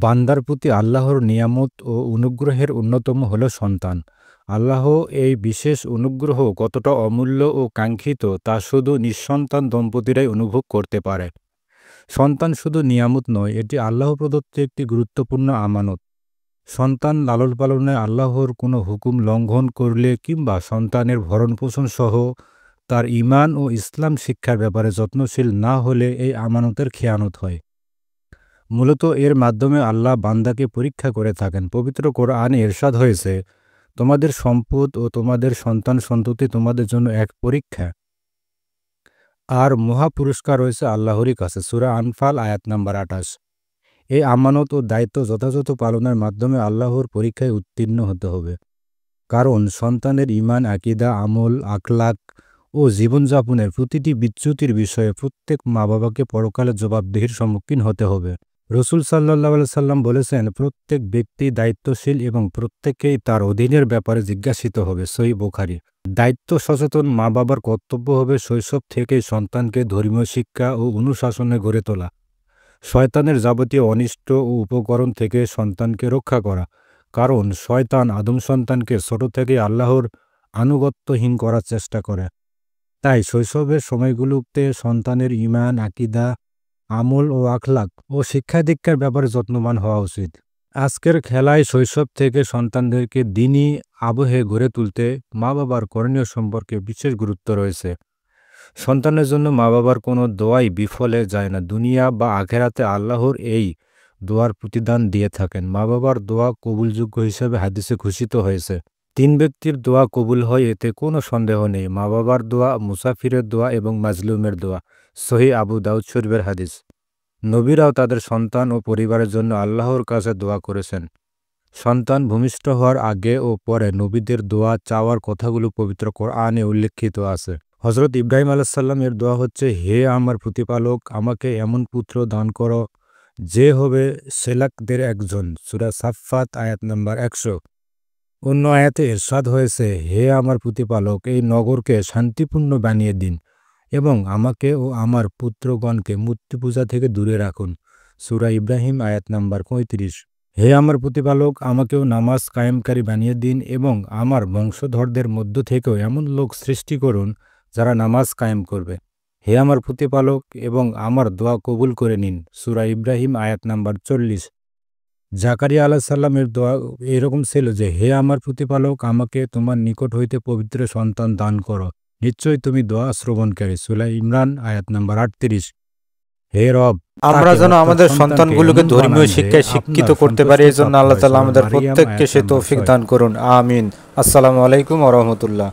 বান্দার প্রতি আল্লাহর নিয়ামত ও অনুগ্রহের অন্যতম হলো সন্তান। আল্লাহ এই বিশেষ অনুগ্রহ কতটা অমূল্য ও কাঙ্ক্ষিত তা শুধু নিঃসন্তান দম্পতিরাই অনুভব করতে পারে। সন্তান শুধু নিয়ামত নয়, এটি আল্লাহ প্রদত্ত একটি গুরুত্বপূর্ণ আমানত। সন্তান লালন পালনে আল্লাহর কোনো হুকুম লঙ্ঘন করলে কিংবা সন্তানের ভরণপোষণ সহ তার ঈমান ও ইসলাম শিক্ষার ব্যাপারে যত্নশীল না হলে এই আমানতের খেয়ানত হয়। মূলত এর মাধ্যমে আল্লাহ বান্দাকে পরীক্ষা করে থাকেন। পবিত্র কোরআনে ইরশাদ হয়েছে, তোমাদের সম্পদ ও তোমাদের সন্তান সন্ততি তোমাদের জন্য এক পরীক্ষা, আর মহা পুরস্কার রয়েছে আল্লাহরই কাছে। সূরা আনফাল আয়াত নাম্বার ২৮। এই আমানত ও দায়িত্ব যথাযথ পালনের মাধ্যমে আল্লাহর পরীক্ষায় উত্তীর্ণ হতে হবে। কারণ সন্তানের ঈমান, আকীদা, আমল, আখলাক ও জীবনযাপনের প্রতিটি বিচ্যুতির বিষয়ে প্রত্যেক মা বাবাকে পরকালে জবাবদিহির সম্মুখীন হতে হবে। রাসূল সাল্লাল্লাহু আলাইহি সাল্লাম বলেছেন, প্রত্যেক ব্যক্তি দায়িত্বশীল এবং প্রত্যেকেই তার অধীনের ব্যাপারে জিজ্ঞাসিত হবে। সহিহ বুখারী। দায়িত্ব সচেতন মা বাবার কর্তব্য হবে শৈশব থেকেই সন্তানকে ধর্মীয় শিক্ষা ও অনুশাসনে গড়ে তোলা, শয়তানের যাবতীয় অনিষ্ট ও উপকরণ থেকে সন্তানকে রক্ষা করা। কারণ শয়তান আদম সন্তানকে ছোট থেকে আল্লাহর আনুগত্যহীন করার চেষ্টা করে। তাই শৈশবের সময়গুলোতে সন্তানের ঈমান, আকীদা, আমল ও আখলাক ও শিক্ষা দীক্ষার ব্যাপারে যত্নবান হওয়া উচিত। আজকের খেলায় শৈশব থেকে সন্তানদেরকে দ্বীনি আবহে গড়ে তুলতে মা বাবার করণীয় সম্পর্কে বিশেষ গুরুত্ব রয়েছে। সন্তানের জন্য মা বাবার কোনো দোয়াই বিফলে যায় না। দুনিয়া বা আখেরাতে আল্লাহর এই দোয়ার প্রতিদান দিয়ে থাকেন। মা বাবার দোয়া কবুলযোগ্য হিসেবে হাদিসে ঘোষিত হয়েছে। ৩ ব্যক্তির দোয়া কবুল হয়, এতে কোনো সন্দেহ নেই। মা বাবার দোয়া, মুসাফিরের দোয়া এবং মাজলুমের দোয়া। সহিহ আবু দাউদ শরীফের হাদিস। নবীরাও তাদের সন্তান ও পরিবারের জন্য আল্লাহর কাছে দোয়া করেছেন। সন্তান ভূমিষ্ঠ হওয়ার আগে ও পরে নবীদের দোয়া চাওয়ার কথাগুলো পবিত্র কোরআনে উল্লেখিত আছে। হযরত ইব্রাহিম আলাইহিস সালামের দোয়া হচ্ছে, হে আমার প্রতিপালক, আমাকে এমন পুত্র দান করো যে হবে সেলাকদের একজন। সূরা সাফফাত আয়াত নাম্বার ১০০। অন্য আয়াতে ইরশাদ হয়েছে, হে আমার প্রতিপালক, এই নগরকে শান্তিপূর্ণ বানিয়ে দিন এবং আমাকে ও আমার পুত্রগণকে মূর্তি পূজা থেকে দূরে রাখুন। সূরা ইব্রাহিম আয়াত নাম্বার ৩৫। হে আমার প্রতিপালক, আমাকেও নামাজ কায়েমকারী বানিয়ে দিন এবং আমার বংশধরদের মধ্য থেকেও এমন লোক সৃষ্টি করুন যারা নামাজ কায়েম করবে। হে আমার প্রতিপালক, এবং আমার দোয়া কবুল করে নিন। সূরা ইব্রাহিম আয়াত নাম্বার ৪০। জাকারিয়া আলাইহিস সালামের দোয়া এরকম ছিল যে, হে আমার প্রতিপালক, আমাকে তোমার নিকট হইতে পবিত্র সন্তান দান করো, নিশ্চয়ই তুমি দোয়া শ্রবণকারী। সূরা ইমরান আয়াত নাম্বার ৩৮। হে রব, আমরা যেন আমাদের সন্তানগুলোকে ধর্মীয় শিক্ষায় শিক্ষিত করতে পারি, এই জন্য আল্লাহ তাআলা আমাদের প্রত্যেককে সে তৌফিক দান করুন। আমিন। আসসালামু আলাইকুম ওয়া রাহমাতুল্লাহ।